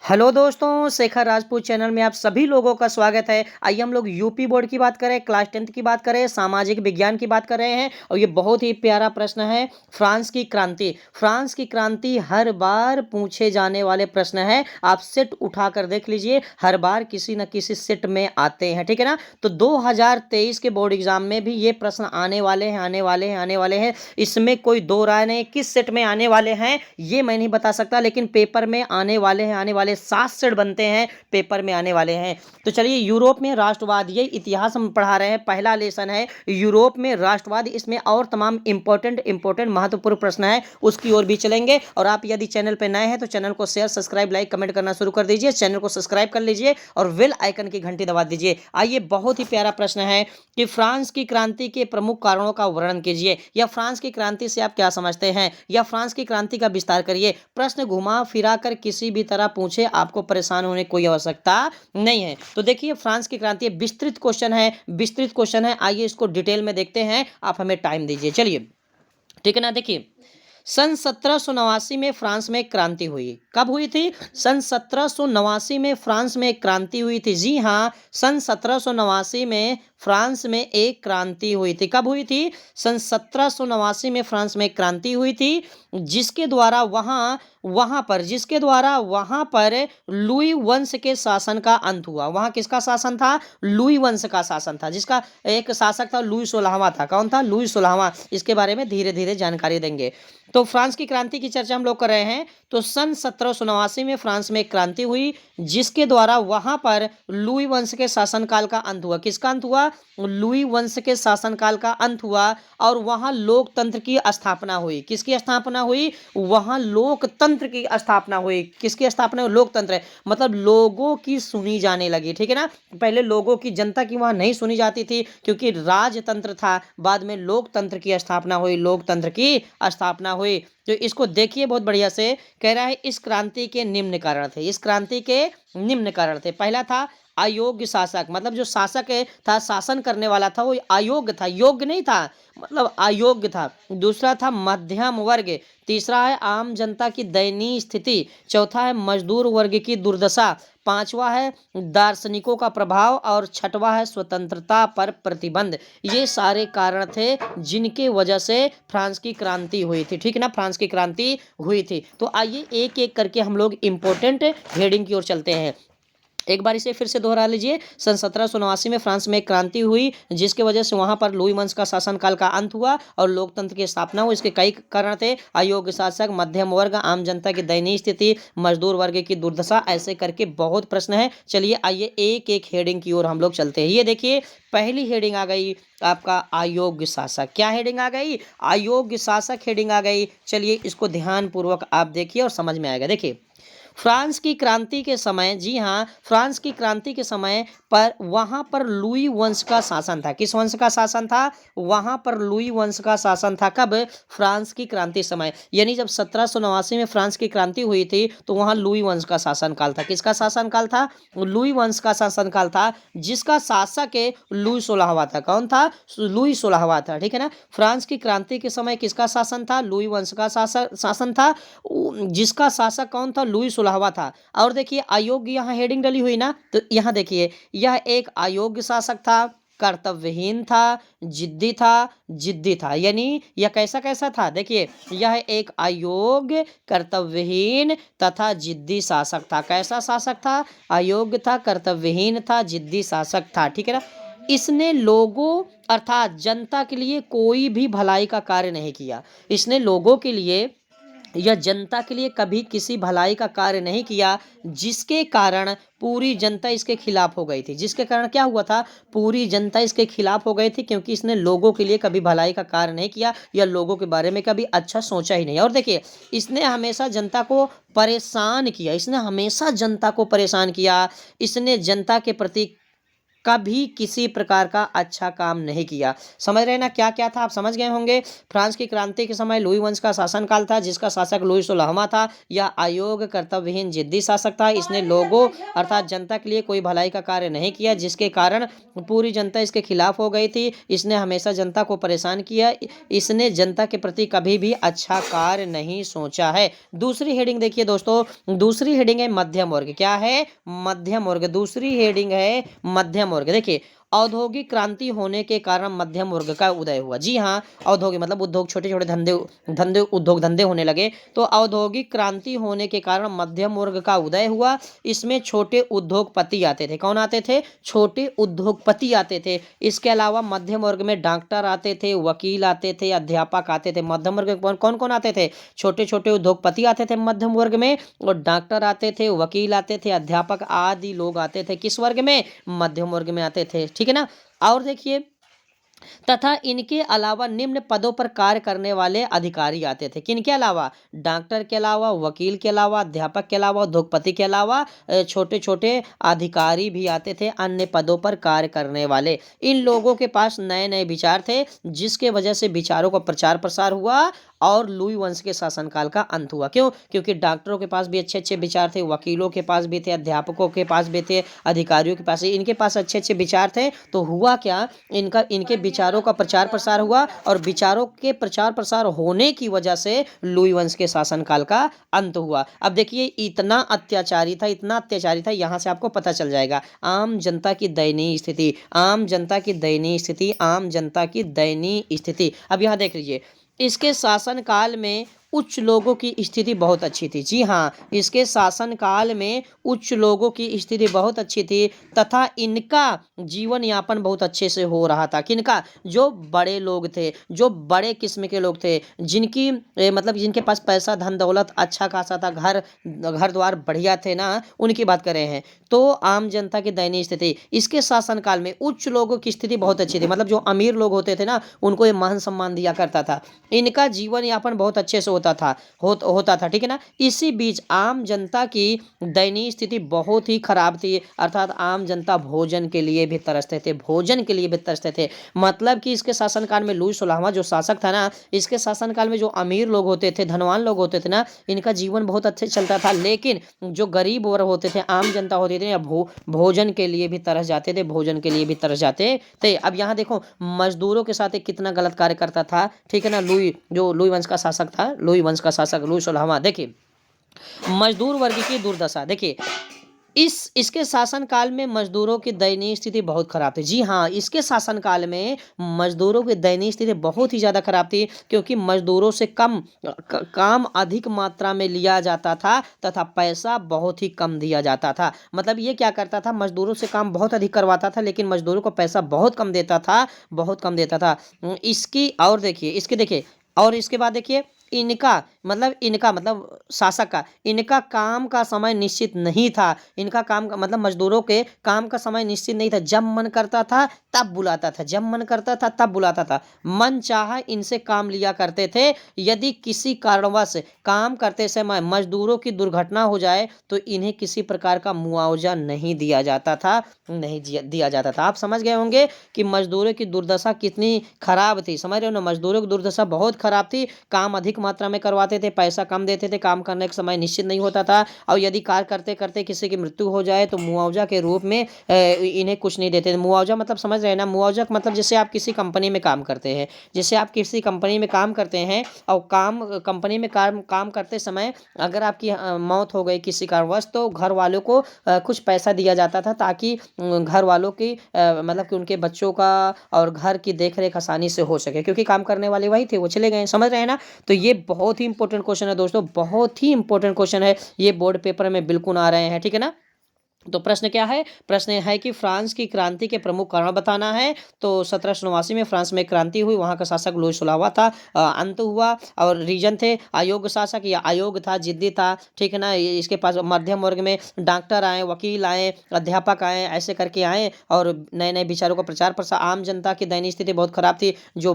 Hello दोस्तों, Shekhar Rajput channel में आप सभी लोगों का स्वागत है। आइए हम लोग यूपी बोर्ड की बात करें, क्लास 10th की बात करें, सामाजिक विज्ञान की बात कर रहे हैं। और ये बहुत ही प्यारा प्रश्न है, फ्रांस की क्रांति। फ्रांस की क्रांति हर बार पूछे जाने वाले प्रश्न है। आप सेट उठा कर देख लीजिए, हर बार किसी न किसी सेट में आते हैं, ठीक है ना। तो 2023 के बोर्ड एग्जाम में भी ये प्रश्न आने वाले हैं, आने वाले हैं, आने वाले हैं। इसमें कोई दो राय नहीं। किस सेट में आने वाले हैं ये मैं नहीं बता सकता, लेकिन पेपर में आने वाले हैं, आने वाले 7 सेट बनते हैं, पेपर में आने वाले हैं। तो चलिए, यूरोप में राष्ट्रवाद, ये इतिहास हम पढ़ा रहे हैं, पहला लेसन है यूरोप में राष्ट्रवाद। इसमें और तमाम इंपॉर्टेंट महत्वपूर्ण प्रश्न है, उसकी ओर भी चलेंगे। और आप यदि चैनल पर नए हैं तो चैनल को शेयर, सब्सक्राइब, लाइक, कमेंट करना शुरू कर दीजिए। चैनल को सब्सक्राइब कर लीजिए और बेल आइकन की घंटी दबा दीजिए। आइए, बहुत ही प्यारा प्रश्न है कि फ्रांस की क्रांति के प्रमुख कारणों का वर्णन कीजिए, या फ्रांस की क्रांति से आप क्या समझते हैं, या फ्रांस की क्रांति का विस्तार करिए। प्रश्न घुमा फिरा कर किसी भी तरह पूछे, आपको परेशान होने की कोई आवश्यकता नहीं है। तो देखिए, फ्रांस की क्रांति विस्तृत क्वेश्चन है, विस्तृत क्वेश्चन है। आइए इसको डिटेल में देखते हैं, आप हमें टाइम दीजिए। चलिए, ठीक है ना। देखिए, सन 1789 में फ्रांस में क्रांति हुई। कब हुई थी? सन 1789 में फ्रांस में एक क्रांति हुई थी। जी हाँ, सन 1789 में फ्रांस में एक क्रांति हुई थी। कब हुई थी? सन 1789 में फ्रांस में एक क्रांति हुई थी, जिसके द्वारा वहां पर लुई वंश के शासन का अंत हुआ। वहां किसका शासन था? लुई वंश का शासन था, जिसका एक शासक था लुई 16वां था। कौन था? लुई 16वां। इसके बारे में धीरे धीरे जानकारी देंगे। तो फ्रांस की क्रांति की चर्चा हम लोग कर रहे हैं। तो सन 1789 में फ्रांस में एक क्रांति हुई, जिसके द्वारा वहां पर लुई वंश के शासनकाल का अंत हुआ। किसका अंत हुआ? लुई वंश के शासनकाल का अंत हुआ। और वहां लोकतंत्र की स्थापना हुई। किसकी स्थापना हुई? वहां लोकतंत्र की स्थापना हुई। किसकी स्थापना हुई? लोकतंत्र, मतलब लोगों की सुनी जाने लगी, ठीक है ना। पहले लोगों की, जनता की वहां नहीं सुनी जाती थी, क्योंकि राजतंत्र था। बाद में लोकतंत्र की स्थापना हुई, लोकतंत्र की स्थापना हुई। तो इसको देखिए बहुत बढ़िया से। कह रहा है इस क्रांति के निम्न कारण थे। इस क्रांति के निम्न कारण थे। पहला था अयोग्य शासक, मतलब जो शासक था, शासन करने वाला था, वो अयोग्य था, योग्य नहीं था, मतलब अयोग्य था। दूसरा था मध्यम वर्ग। तीसरा है आम जनता की दयनीय स्थिति। चौथा है मजदूर वर्ग की दुर्दशा। पांचवा है दार्शनिकों का प्रभाव। और छठवा है स्वतंत्रता पर प्रतिबंध। ये सारे कारण थे जिनके वजह से फ्रांस की क्रांति हुई थी, ठीक है ना। फ्रांस की क्रांति हुई थी। तो आइए एक एक करके हम लोग इंपॉर्टेंट हेडिंग की ओर चलते हैं। एक बार इसे फिर से दोहरा लीजिए। सन 1789 में फ्रांस में क्रांति हुई, जिसके वजह से वहां पर लुई वंश का शासनकाल का अंत हुआ और लोकतंत्र की स्थापना हुई। इसके कई कारण थे: अयोग्य शासक, मध्यम वर्ग, आम जनता की दयनीय स्थिति, मजदूर वर्ग की दुर्दशा। ऐसे करके बहुत प्रश्न है। चलिए, आइए एक एक हेडिंग की ओर हम लोग चलते हैं। ये देखिए, पहली हेडिंग आ गई आपका अयोग्य शासक। क्या हेडिंग आ गई? अयोग्य शासक हेडिंग आ गई। चलिए, इसको ध्यान पूर्वक आप देखिए और समझ में आएगा। देखिए, फ्रांस की क्रांति के समय, जी हाँ, फ्रांस की क्रांति के समय पर वहां पर लुई वंश का शासन था। किस वंश का शासन था? वहां पर लुई वंश का शासन था। कब? फ्रांस की क्रांति समय, यानी जब 1789 में फ्रांस की क्रांति हुई थी तो वहां लुई वंश का शासनकाल था। किसका शासनकाल था? लुई वंश का शासनकाल था, जिसका शासक लुई 16वां था। कौन था? लुई 16वां था, ठीक है ना। फ्रांस की क्रांति के समय किसका शासन था? लुई वंश का शासन था, जिसका शासक कौन था? लुई 16वां था। और देखिए, अयोग्य यहाँ हेडिंग डली हुई ना, तो यहाँ देखिए, यह एक अयोग्य शासक था, कर्तव्यहीन था, जिद्दी था। यानी यह कैसा कैसा था? देखिए, यह एक अयोग्य, कर्तव्यहीन तथा जिद्दी शासक था। कैसा शासक था? अयोग्य था, कर्तव्यहीन था, जिद्दी शासक था, ठीक है ना। इसने लोगों अर्थात जनता के लिए कोई भी भलाई का कार्य नहीं किया। इसने लोगों के लिए या जनता के लिए कभी किसी भलाई का कार्य नहीं किया, जिसके कारण पूरी जनता इसके खिलाफ हो गई थी। जिसके कारण क्या हुआ था? पूरी जनता इसके खिलाफ हो गई थी, क्योंकि इसने लोगों के लिए कभी भलाई का कार्य नहीं किया, या लोगों के बारे में कभी अच्छा सोचा ही नहीं। और देखिए, इसने हमेशा जनता को परेशान किया। इसने हमेशा जनता को परेशान किया। इसने जनता के प्रति कभी किसी प्रकार का अच्छा काम नहीं किया। समझ रहे हैं ना क्या क्या था, आप समझ गए होंगे। फ्रांस की क्रांति के समय लुई वंश का शासनकाल था, जिसका शासक लुई 16वां था। यह अयोग्य, कर्तव्यहीन, जिद्दी शासक था। इसने लोगों अर्थात जनता के लिए कोई भलाई का कार्य नहीं किया, जिसके कारण पूरी जनता इसके खिलाफ हो गई थी। इसने हमेशा जनता को परेशान किया। इसने जनता के प्रति कभी भी अच्छा कार्य नहीं सोचा है। दूसरी हेडिंग देखिए दोस्तों, दूसरी हेडिंग है मध्यम वर्ग। क्या है? मध्यम वर्ग। दूसरी हेडिंग है मध्यम वर्ग। देखिए, औद्योगिक क्रांति होने के कारण मध्यम वर्ग का उदय हुआ। जी हाँ, औद्योगिक मतलब उद्योग, छोटे छोटे धंधे धंधे उद्योग धंधे होने लगे। तो औद्योगिक क्रांति होने के कारण मध्यम वर्ग का उदय हुआ। इसमें छोटे उद्योगपति आते थे। कौन आते थे? छोटे उद्योगपति आते थे। इसके अलावा मध्यम वर्ग में डॉक्टर आते थे, वकील आते थे, अध्यापक आते थे। मध्यम वर्ग में कौन कौन आते थे? छोटे छोटे उद्योगपति आते थे मध्यम वर्ग में, और डॉक्टर आते थे, वकील आते थे, अध्यापक आदि लोग आते थे। किस वर्ग में? मध्यम वर्ग में आते थे। ठीक है ना। और देखिए, तथा इनके अलावा निम्न पदों पर कार्य करने वाले अधिकारी आते थे। किनके अलावा? डॉक्टर के अलावा, वकील के अलावा, अध्यापक के अलावा, उद्योगपति के अलावा छोटे छोटे अधिकारी भी आते थे, अन्य पदों पर कार्य करने वाले। इन लोगों के पास नए नए विचार थे, जिसके वजह से विचारों का प्रचार प्रसार हुआ और लुई वंश के शासनकाल का अंत हुआ। क्यों? क्योंकि डॉक्टरों के पास भी अच्छे अच्छे विचार थे, वकीलों के पास भी थे, अध्यापकों के पास भी थे, अधिकारियों के पास, इनके पास अच्छे अच्छे विचार थे। तो हुआ क्या, इनके विचारों का प्रचार प्रसार हुआ, और विचारों के प्रचार प्रसार होने की वजह से लुई वंश के शासनकाल का अंत हुआ। अब देखिए, इतना अत्याचारी था, इतना अत्याचारी था, यहाँ से आपको पता चल जाएगा आम जनता की दयनीय स्थिति, आम जनता की दयनीय स्थिति, आम जनता की दयनीय स्थिति। अब यहाँ देख लीजिए, इसके शासनकाल में उच्च लोगों की स्थिति बहुत अच्छी थी। जी हाँ, इसके शासनकाल में उच्च लोगों की स्थिति बहुत अच्छी थी, तथा इनका जीवन यापन बहुत अच्छे से हो रहा था। किनका? जो बड़े लोग थे, जो बड़े किस्म के लोग थे, जिनकी मतलब जिनके पास पैसा, धन दौलत अच्छा खासा था, घर घर द्वार बढ़िया थे ना, उनकी बात कर रहे हैं। तो आम जनता की दयनीय स्थिति, इसके शासनकाल में उच्च लोगों की स्थिति बहुत अच्छी थी। मतलब जो अमीर लोग होते थे ना, उनको ये मान सम्मान दिया करता था। इनका जीवन यापन बहुत अच्छे से होता था। ठीक है ना। इसी बीच आम जनता की दयनीय स्थिति बहुत ही खराब थी, अर्थात आम जनता भोजन के लिए भी तरसते थे, भोजन के लिए भी तरसते थे। मतलब कि इसके शासनकाल में लुई 16वां जो शासक था ना, इसके शासनकाल में जो अमीर लोग होते थे, धनवान लोग होते थे ना, इनका जीवन बहुत अच्छे चलता था। लेकिन जो गरीब वर्ग होते थे, आम जनता होती थी, भोजन के लिए भी तरस जाते थे, भोजन के लिए भी तरस जाते थे। अब यहाँ देखो, मजदूरों के साथ एक कितना गलत कार्य करता था। ठीक है ना। लुई वंश का शासक था, लुई वंश का शासक लुई 16वां। देखिए, मजदूर वर्ग की दुर्दशा। देखिए, इसके शासनकाल में मजदूरों की दयनीय स्थिति बहुत खराब थी। जी हाँ, इसके शासनकाल में मजदूरों की दयनीय स्थिति बहुत ही ज़्यादा खराब थी, क्योंकि मजदूरों से काम अधिक मात्रा में लिया जाता था, तथा पैसा बहुत ही कम दिया जाता था। मतलब ये क्या करता था, मजदूरों से काम बहुत अधिक करवाता था, लेकिन मजदूरों को पैसा बहुत कम देता था, बहुत कम देता था। इसकी और देखिए, और इसके बाद देखिए, इनका मतलब शासक का, इनका काम का समय निश्चित नहीं था। इनका काम का मतलब मजदूरों के काम का समय निश्चित नहीं था। जब मन करता था तब बुलाता था, जब मन करता था तब बुलाता था, मन चाहा इनसे काम लिया करते थे। यदि किसी कारणवश काम करते समय मजदूरों की दुर्घटना हो जाए, तो इन्हें किसी प्रकार का मुआवजा नहीं दिया जाता था, नहीं दिया जाता था। आप समझ गए होंगे कि मजदूरों की दुर्दशा कितनी खराब थी। समझ रहे हो ना, मजदूरों की दुर्दशा बहुत खराब थी। काम अधिक मात्रा में करवाते थे, पैसा कम देते थे, काम करने का समय निश्चित नहीं होता था, और यदि कार्य करते करते किसी की मृत्यु हो जाए, तो मुआवजा के रूप में इन्हें कुछ नहीं देते थे। मुआवजा मतलब समझ रहे हैं ना, मुआवजा मतलब जैसे आप किसी कंपनी में काम करते हैं, जैसे आप किसी कंपनी में काम करते हैं, और कंपनी में काम करते समय अगर आपकी मौत हो गई किसी कारणवश, तो घर वालों को कुछ पैसा दिया जाता था, ताकि घर वालों की मतलब कि उनके बच्चों का और घर की देख रेख आसानी से हो सके, क्योंकि काम करने वाले वही थे, वो चले गए। समझ रहे हैं ना। तो ये बहुत ही इंपॉर्टेंट क्वेश्चन है दोस्तों, बहुत ही इंपॉर्टेंट क्वेश्चन है, ये बोर्ड पेपर में बिल्कुल आ रहे हैं। ठीक है ना। तो प्रश्न क्या है? प्रश्न है कि फ्रांस की क्रांति के प्रमुख कारण बताना है। तो 1789 में फ्रांस में क्रांति हुई, वहां का शासक लुई 16वां था, अंत हुआ। और रीजन थे अयोग्य शासक, या अयोग्य था, जिद्दी था। ठीक है ना। इसके पास मध्यम वर्ग में डॉक्टर आए, वकील आए, अध्यापक आए, ऐसे करके आए, और नए नए विचारों का प्रचार प्रसार। आम जनता की दयनीय स्थिति बहुत खराब थी। जो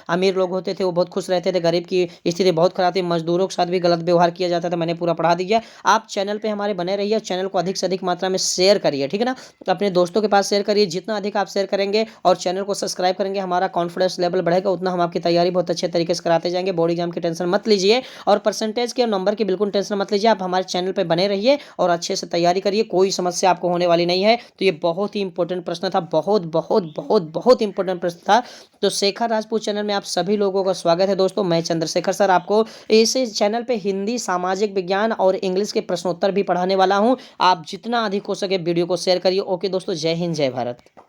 अमीर लोग होते थे वो बहुत खुश रहते थे, गरीब की स्थिति बहुत खराब थी। मजदूरों के साथ भी गलत व्यवहार किया जाता था। मैंने पूरा पढ़ा दिया। आप चैनल पे हमारे बने रहिए, चैनल को अधिक से अधिक मात्रा में शेयर करिए, ठीक है ना। तो अपने दोस्तों के पास शेयर करिए, जितना अधिक आप शेयर करेंगे और चैनल को सब्सक्राइब करेंगे, हमारा कॉन्फिडेंस लेवल बढ़ेगा, उतना हम आपकी तैयारी बहुत अच्छे तरीके से कराते जाएंगे। बोर्ड एग्जाम की टेंशन मत लीजिए और परसेंटेज के नंबर की बिल्कुल टेंशन मत लीजिए। आप हमारे चैनल पर बने रहिए और अच्छे से तैयारी करिए, कोई समस्या आपको होने वाली नहीं है। तो ये बहुत ही इंपॉर्टेंट प्रश्न था, बहुत बहुत बहुत बहुत इंपॉर्टेंट प्रश्न था। तो शेखर राजपूत चैनल में आप सभी लोगों का स्वागत है दोस्तों। मैं चंद्रशेखर सर आपको इस चैनल पे हिंदी, सामाजिक विज्ञान और इंग्लिश के प्रश्नोत्तर भी पढ़ाने वाला हूं। आप जितना अधिक हो सके वीडियो को शेयर करिए। ओके दोस्तों, जय हिंद, जय भारत।